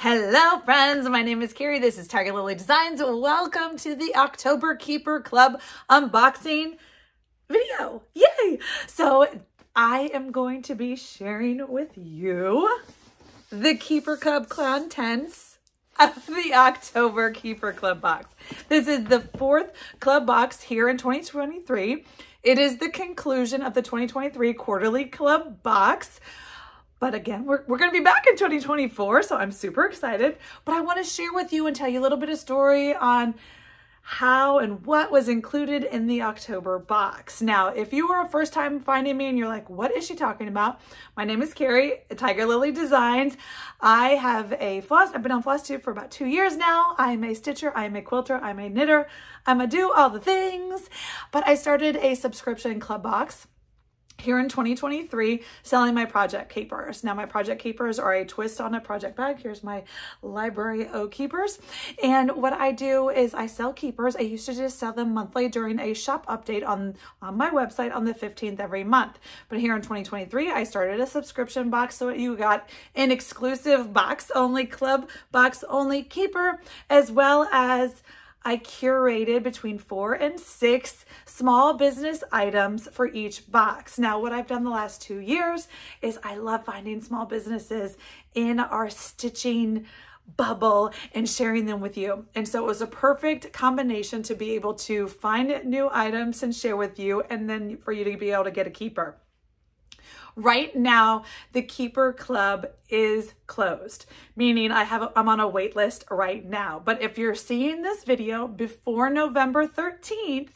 Hello friends, my name is Kari. This is Tiger Lily Designs. Welcome to the October Keeper Club unboxing video. Yay! So I am going to be sharing with you the Keeper Club contents of the October Keeper Club box. This is the fourth club box here in 2023. It is the conclusion of the 2023 quarterly club box. But again, we're going to be back in 2024, so I'm super excited. But I want to share with you and tell you a little bit of story on how and what was included in the October box. Now, if you are a first time finding me and you're like, what is she talking about? My name is Kari, Tiger Lily Designs. I have a floss. I've been on floss tube for about 2 years now. I'm a stitcher. I'm a quilter. I'm a knitter. I'm a do all the things. But I started a subscription club box here in 2023, selling my project keepers. Now, my project keepers are a twist on a project bag. Here's my library O keepers. And what I do is I sell keepers. I used to just sell them monthly during a shop update on my website on the 15th every month. But here in 2023, I started a subscription box. So you got an exclusive box only, club box only keeper, as well as I curated between 4 and 6 small business items for each box. Now, what I've done the last 2 years is I love finding small businesses in our stitching bubble and sharing them with you. And so it was a perfect combination to be able to find new items and share with you, and then for you to be able to get a keeper. Right now, the Keeper Club is closed, meaning I'm on a wait list right now. But if you're seeing this video before November 13th,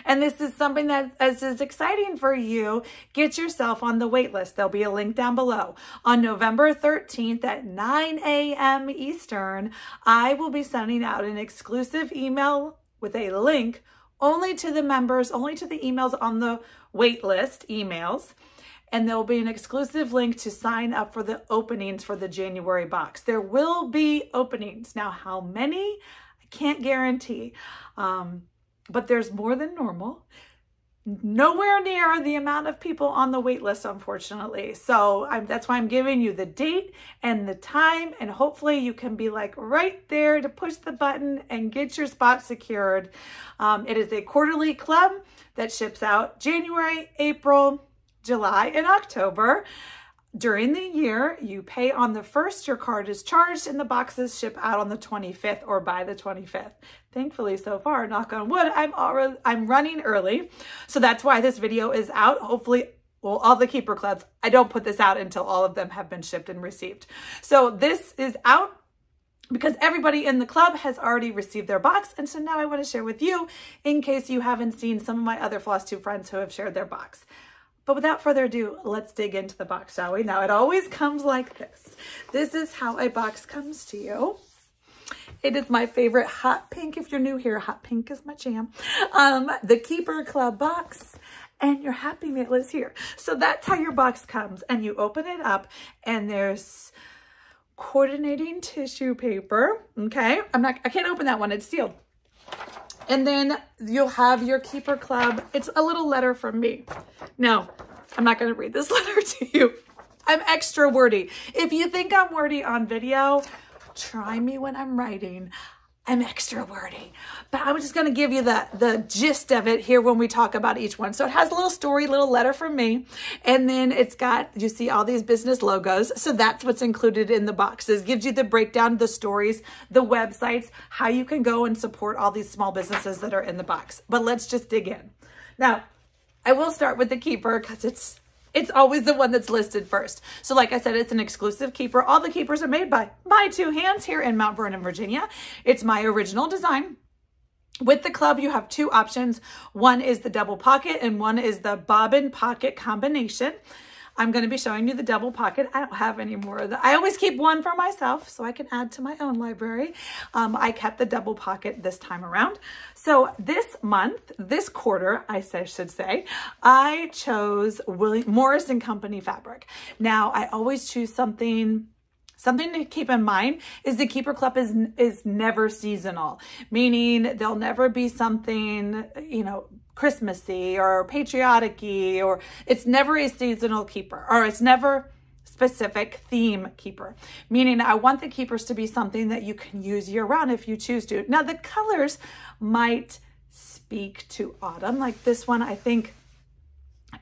and this is something that is exciting for you, get yourself on the wait list. There'll be a link down below. On November 13th at 9 a.m. Eastern, I will be sending out an exclusive email with a link only to the members, only to the emails on the wait list emails. And there will be an exclusive link to sign up for the openings for the January box. There will be openings. Now, how many? I can't guarantee, but there's more than normal. Nowhere near the amount of people on the wait list, unfortunately. So that's why I'm giving you the date and the time, and hopefully you can be like right there to push the button and get your spot secured. It is a quarterly club that ships out January, April, July, and October. During the year, you pay on the 1st, your card is charged, and the boxes ship out on the 25th or by the 25th. Thankfully, so far, knock on wood, I'm running early. So that's why this video is out. Hopefully, well, all the Keeper Clubs, I don't put this out until all of them have been shipped and received. So this is out because everybody in the club has already received their box. And so now I want to share with you in case you haven't seen some of my other floss tube friends who have shared their box. But without further ado, let's dig into the box, shall we? Now, it always comes like this. This is how a box comes to you. It is my favorite hot pink. If you're new here, hot pink is my jam. The Keeper Club box, and your Happy Mail is here. So that's how your box comes. And you open it up, and there's coordinating tissue paper. Okay, I can't open that one. It's sealed. And then you'll have your Keeper Club. It's a little letter from me. Now, I'm not going to read this letter to you. I'm extra wordy. If you think I'm wordy on video, try me when I'm writing. I'm extra wordy. But I'm just going to give you the gist of it here when we talk about each one. So it has a little story, little letter from me. And then it's got, you see all these business logos. So that's what's included in the boxes. Gives you the breakdown, the stories, the websites, how you can go and support all these small businesses that are in the box. But let's just dig in. Now, I will start with the Keeper because it's always the one that's listed first. So like I said, it's an exclusive keeper. All the keepers are made by my 2 hands here in Mount Vernon, Virginia. It's my original design. With the club, you have 2 options. One is the double pocket and one is the bobbin pocket combination. I'm going to be showing you the double pocket. I don't have any more of that. I always keep one for myself so I can add to my own library. I kept the double pocket this time around. So this month, this quarter, I should say, I chose Morris & Company fabric. Now, I always choose something to keep in mind is the Keeper Club is never seasonal, meaning there'll never be something, you know, Christmassy or patriotic-y, or it's never a seasonal keeper, or it's never specific theme keeper, meaning I want the keepers to be something that you can use year round if you choose to. Now the colors might speak to autumn, like this one. I think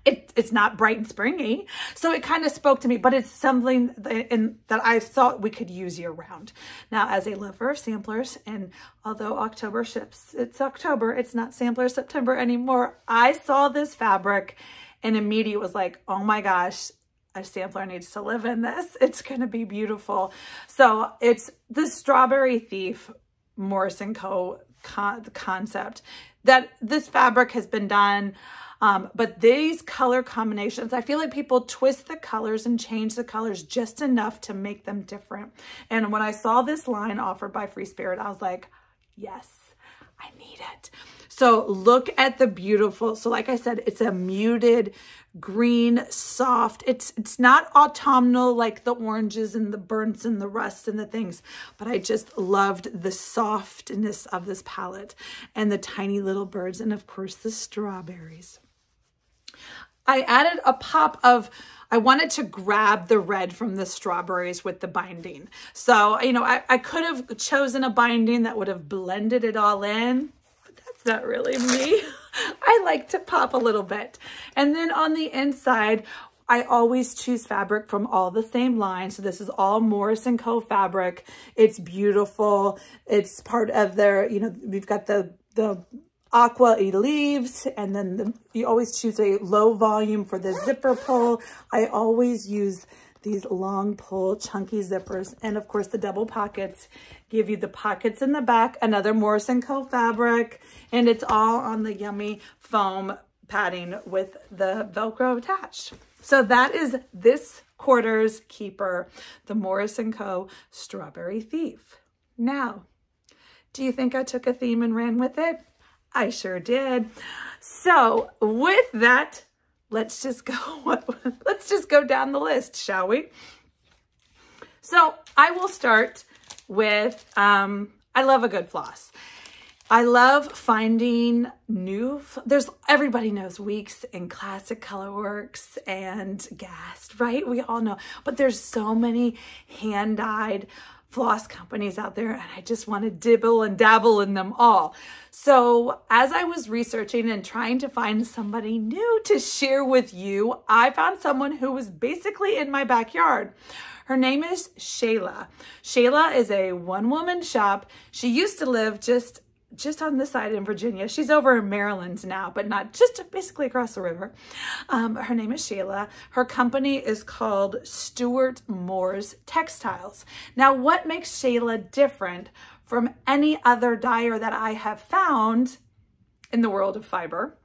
it's not bright and springy, so it kind of spoke to me, but it's something that I thought we could use year round. Now, as a lover of samplers, and although October ships, it's October, it's not sampler September anymore, I saw this fabric and immediately was like, oh my gosh, a sampler needs to live in this. It's going to be beautiful. So it's the Strawberry Thief Morris & Co. concept that this fabric has been done. But these color combinations, I feel like people twist the colors and change the colors just enough to make them different. And when I saw this line offered by Free Spirit, I was like, yes, I need it. So look at the beautiful, so like I said, it's a muted green, soft. It's not autumnal like the oranges and the burns and the rusts and the things, but I just loved the softness of this palette and the tiny little birds and of course the strawberries. I added a pop of, I wanted to grab the red from the strawberries with the binding. So, you know, I could have chosen a binding that would have blended it all in, but that's not really me. I like to pop a little bit. And then on the inside, I always choose fabric from all the same line. So this is all Morris & Co. fabric. It's beautiful. It's part of their, you know, we've got the aqua leaves, and then you always choose a low volume for the zipper pull. I always use these long pull chunky zippers, and of course the double pockets give you the pockets in the back, another Morris & Co. fabric, and it's all on the yummy foam padding with the Velcro attached. So that is this quarter's keeper, the Morris & Co. Strawberry Thief. Now, do you think I took a theme and ran with it? I sure did. So with that, let's just go down the list, shall we? So I will start with, I love a good floss. I love finding everybody knows Weeks and Classic Colorworks and Gast, right? We all know, but there's so many hand-dyed floss companies out there, and I just want to dibble and dabble in them all. So as I was researching and trying to find somebody new to share with you, I found someone who was basically in my backyard. Her name is Shayla. Shayla is a one-woman shop. She used to live just on this side in Virginia. She's over in Maryland now, but not just basically across the river. Her name is Shayla. Her company is called Stuart Moore's Textiles. Now, what makes Shayla different from any other dyer that I have found in the world of fiber,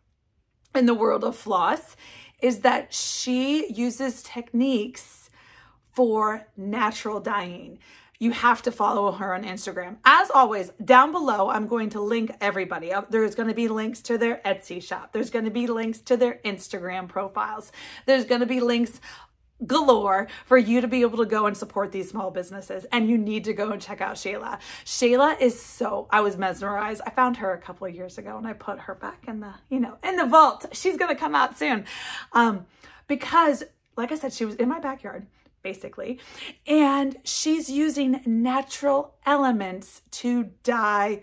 in the world of floss, is that she uses techniques for natural dyeing. You have to follow her on Instagram. As always, down below, I'm going to link everybody. There's going to be links to their Etsy shop. There's going to be links to their Instagram profiles. There's going to be links galore for you to be able to go and support these small businesses. And you need to go and check out Shayla. Shayla is I was mesmerized. I found her a couple of years ago and I put her back in the, in the vault. She's going to come out soon. Because like I said, she was in my backyard, basically, and she's using natural elements to dye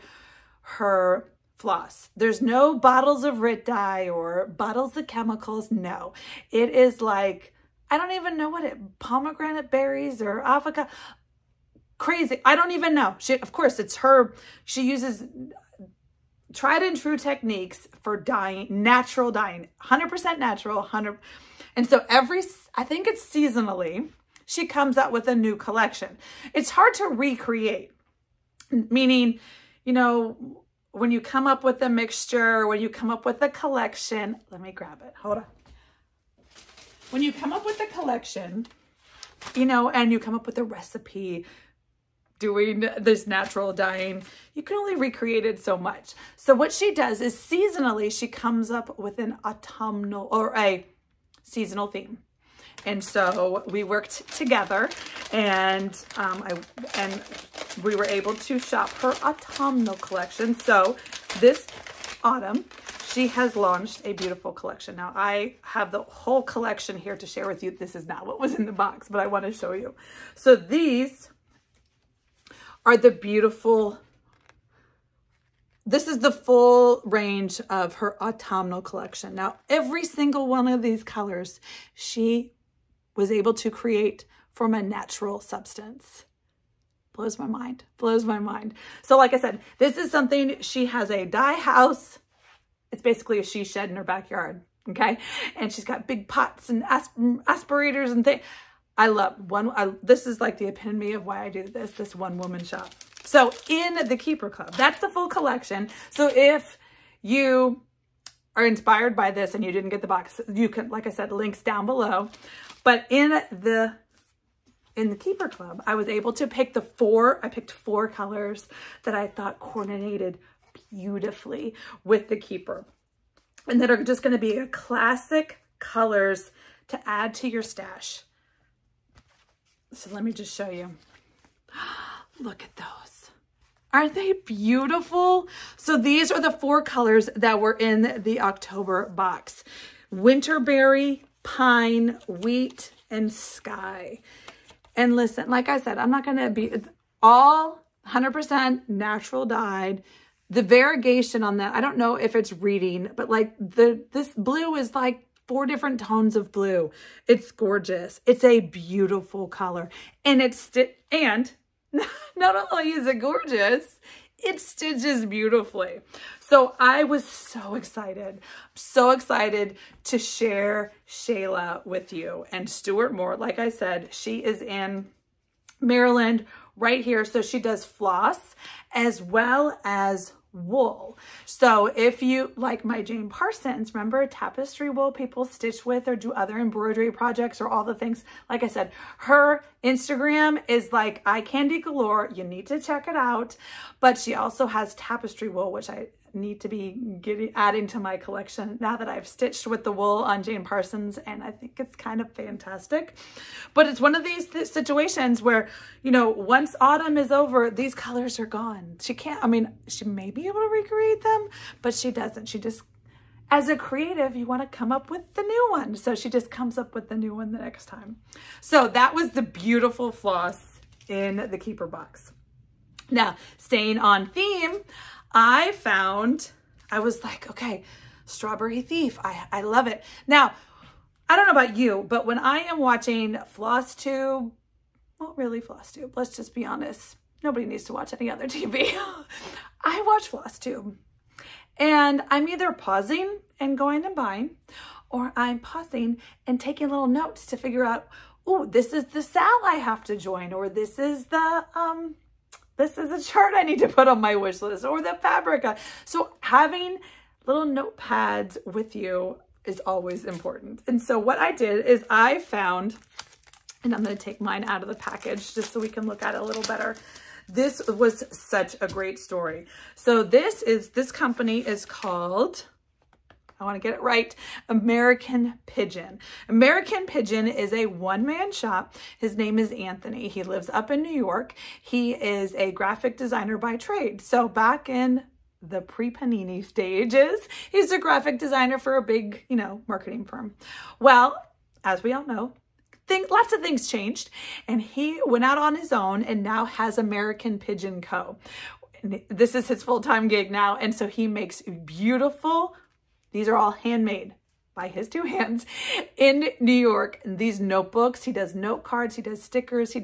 her floss. There's no bottles of RIT dye or bottles of chemicals. No, it is like, I don't even know pomegranate berries or avocado, crazy. I don't even know. Of course, it's her. She uses tried and true techniques for dyeing, natural dyeing, 100% natural, 100. And so I think it's seasonally, she comes out with a new collection. It's hard to recreate, meaning, when you come up with a mixture, when you come up with a collection, let me grab it, hold on. When you come up with a collection, and you come up with a recipe doing this natural dyeing, you can only recreate it so much. So what she does is seasonally, she comes up with an autumnal or a seasonal theme. And so we worked together and we were able to shop her autumnal collection. So this autumn, she has launched a beautiful collection. Now, I have the whole collection here to share with you. This is not what was in the box, but I want to show you. So these are the beautiful, this is the full range of her autumnal collection. Now, every single one of these colors, she was able to create from a natural substance. Blows my mind, blows my mind. So like I said, this is something, she has a dye house. It's basically a she shed in her backyard, okay? And she's got big pots and aspirators and things. I love this is like the epitome of why I do this one woman shop. So in the Keeper Club, that's the full collection. So if you are inspired by this and you didn't get the box, you can, like I said, links down below. But in the Keeper Club, I was able to pick I picked 4 colors that I thought coordinated beautifully with the Keeper, and that are just going to be classic colors to add to your stash. So let me just show you. Look at those. Aren't they beautiful? So these are the 4 colors that were in the October box: Winterberry, Pine, Wheat, and Sky. And listen, like I said, I'm not going to be, it's all 100% natural dyed. The variegation on that, I don't know if it's reading, but like this blue is like 4 different tones of blue. It's gorgeous. It's a beautiful color. And and not only is it gorgeous, it stitches beautifully. So I was so excited to share Shayla with you. And Stuart Moore, like I said, she is in Maryland right here. So she does floss as well as wool. So if you like my Jane Parsons, remember tapestry wool people stitch with or do other embroidery projects or all the things. Like I said, her Instagram is like eye candy galore. You need to check it out. But she also has tapestry wool, which I need to be adding to my collection now that I've stitched with the wool on Jane Parsons, and I think it's kind of fantastic. But it's one of these situations where, you know, once autumn is over, these colors are gone. She can't, I mean, she may be able to recreate them, but she doesn't. She just, as a creative, you want to come up with the new one. So she just comes up with the new one the next time. So that was the beautiful floss in the Keeper box. Now, staying on theme, I was like, okay, Strawberry Thief. I love it. Now, I don't know about you, but when I am watching FlossTube, not really FlossTube, let's just be honest. Nobody needs to watch any other TV. I watch FlossTube, and I'm either pausing and going and buying, or I'm pausing and taking little notes to figure out, oh, this is the SAL I have to join, or this is a chart I need to put on my wish list, or the fabric. So having little notepads with you is always important. And so what I did is I found, and I'm going to take mine out of the package just so we can look at it a little better. This was such a great story. So this company is called, I want to get it right, American Pigeon. American Pigeon is a one-man shop. His name is Anthony. He lives up in New York. He is a graphic designer by trade. So back in the pre-Panini stages, he's a graphic designer for a big, you know, marketing firm. Well, as we all know, lots of things changed, and he went out on his own and now has American Pigeon Co. This is his full-time gig now, and so he makes beautiful, these are all handmade by his 2 hands in New York. And these notebooks, he does note cards, he does stickers,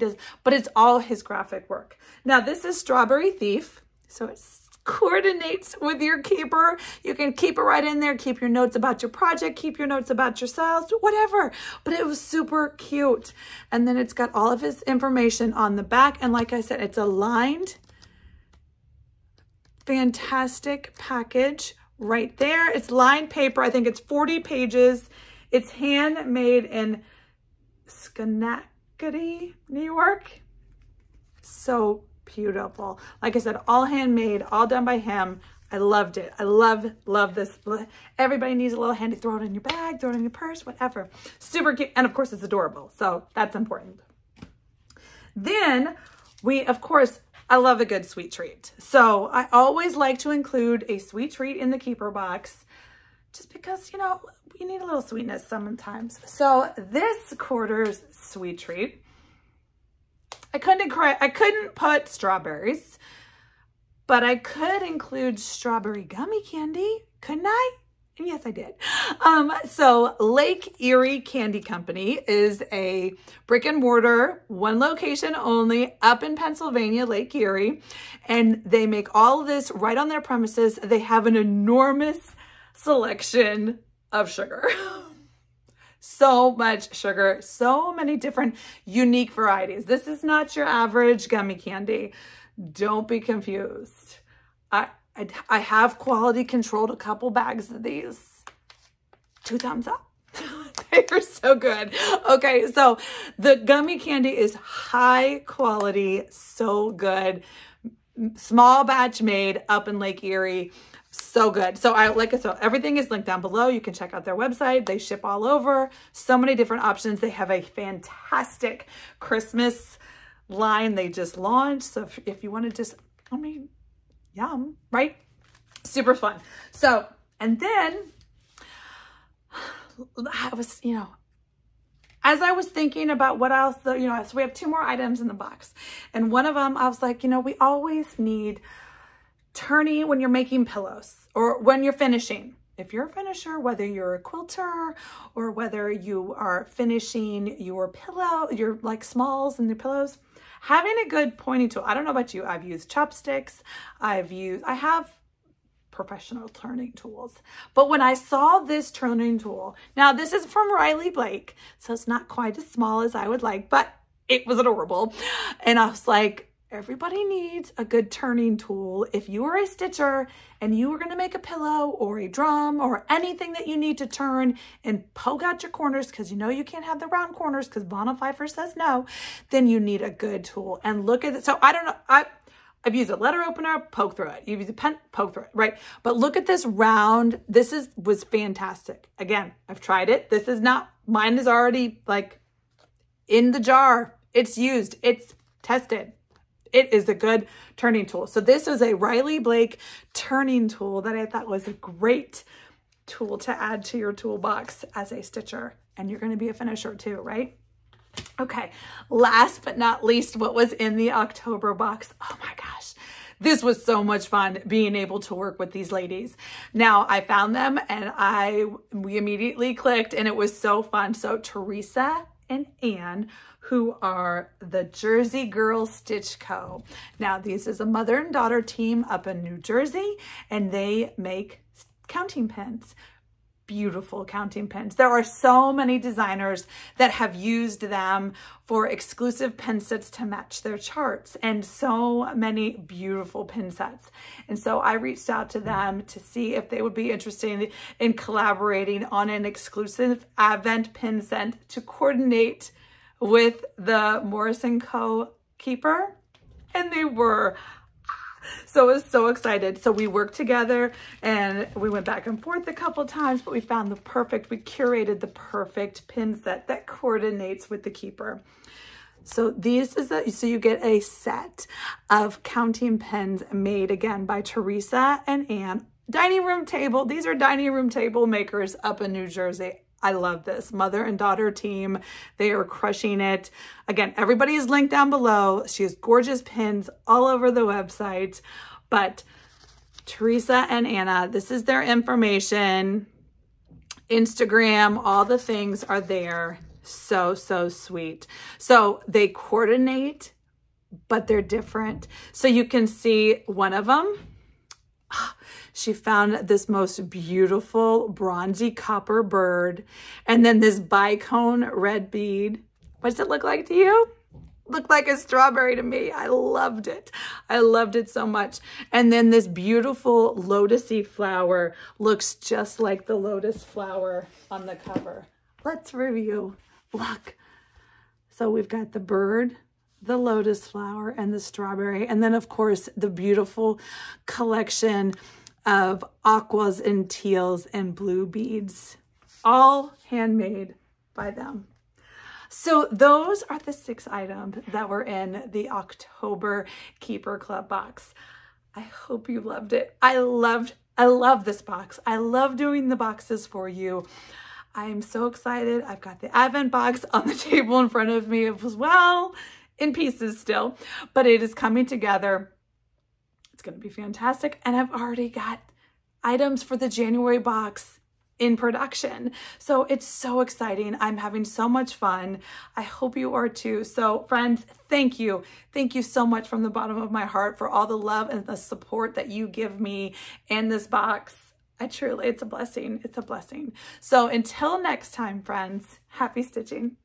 but it's all his graphic work. Now this is Strawberry Thief. So it coordinates with your Keeper. You can keep it right in there. Keep your notes about your project, keep your notes about your styles, whatever. But it was super cute. And then it's got all of his information on the back. And like I said, it's a lined, fantastic package right there. It's lined paper. I think it's 40 pages. It's handmade in Schenectady, New York. So beautiful. Like I said, all handmade, all done by him. I loved it. I love this. Everybody needs a little handy. Throw it in your bag, throw it in your purse, whatever. Super cute. And of course, it's adorable. So that's important. Then we, of course, I love a good sweet treat. So I always like to include a sweet treat in the Keeper box. just because, you know, we need a little sweetness sometimes. So this quarter's sweet treat, I couldn't put strawberries, but I could include strawberry gummy candy, couldn't I? And yes, I did. So Lake Erie Candy Company is a brick and mortar, one location only, up in Pennsylvania, Lake Erie. And they make all of this right on their premises. They have an enormous selection of sugar. So much sugar, so many different unique varieties. This is not your average gummy candy. Don't be confused. I have quality controlled a couple bags of these. 2 thumbs up. They are so good. Okay, so the gummy candy is high quality, so good. Small batch made up in Lake Erie. So good. So everything is linked down below. You can check out their website. They ship all over. So many different options. They have a fantastic Christmas line they just launched. So if you want to just, I mean, yum, right? Super fun. So, and then I was, you know, as I was thinking about what else, so we have 2 more items in the box. And one of them, I was like, you know, we always need turning when you're making pillows or when you're finishing. If you're a finisher, whether you're a quilter or whether you are finishing your pillow, your like smalls and your pillows, having a good pointing tool. I don't know about you. I've used chopsticks. I have professional turning tools. But when I saw this turning tool, now this is from Riley Blake, so it's not quite as small as I would like, but it was adorable. And I was like, everybody needs a good turning tool. If you are a stitcher and you are going to make a pillow or a drum or anything that you need to turn and poke out your corners, because you know you can't have the round corners because Bonnie Pfeiffer says no, then you need a good tool. And look at it. So I don't know. I've used a letter opener, poke through it. You've used a pen, poke through it, right? But look at this round. This was fantastic. Again, I've tried it. This is not, mine is already like in the jar. It's used. It's tested. It is a good turning tool. So this is a Riley Blake turning tool that I thought was a great tool to add to your toolbox as a stitcher. And you're going to be a finisher too, right? Okay, last but not least, what was in the October box? Oh my gosh, this was so much fun being able to work with these ladies. Now I found them and we immediately clicked and it was so fun. So Teresa and Anne, who are the Jersey Girl Stitch Co. Now this is a mother and daughter team up in New Jersey and they make counting pins. Beautiful counting pins. There are so many designers that have used them for exclusive pin sets to match their charts and so many beautiful pin sets. And so I reached out to them to see if they would be interested in collaborating on an exclusive Advent pin set to coordinate with the Morris & Co. keeper. And they were. So I was so excited. So we worked together and we went back and forth a couple times, but we found we curated the perfect pin set that coordinates with the keeper. So so you get a set of counting pins made again by Teresa and Anne. Dining room table. These are dining room table makers up in New Jersey. I love this mother and daughter team. They are crushing it. Again, everybody is linked down below. She has gorgeous pins all over the website. But Teresa and Anna, this is their information. Instagram, all the things are there. So, so sweet. So they coordinate, but they're different. So you can see one of them. She found this most beautiful bronzy copper bird and then this bicone red bead. What does it look like to you? Looked like a strawberry to me. I loved it. I loved it so much. And then this beautiful lotus-y flower looks just like the lotus flower on the cover. Let's review. Look. So we've got the bird, the lotus flower, and the strawberry. And then, of course, the beautiful collection of aquas and teals and blue beads, all handmade by them. So those are the 6 items that were in the October Keeper Club box. I hope you loved it. I loved I love this box. I love doing the boxes for you. I am so excited. I've got the Advent box on the table in front of me as well, in pieces still, but it is coming together. It's going to be fantastic. And I've already got items for the January box in production. So it's so exciting. I'm having so much fun. I hope you are too. So friends, thank you. Thank you so much from the bottom of my heart for all the love and the support that you give me in this box. It's a blessing. It's a blessing. So until next time, friends, happy stitching.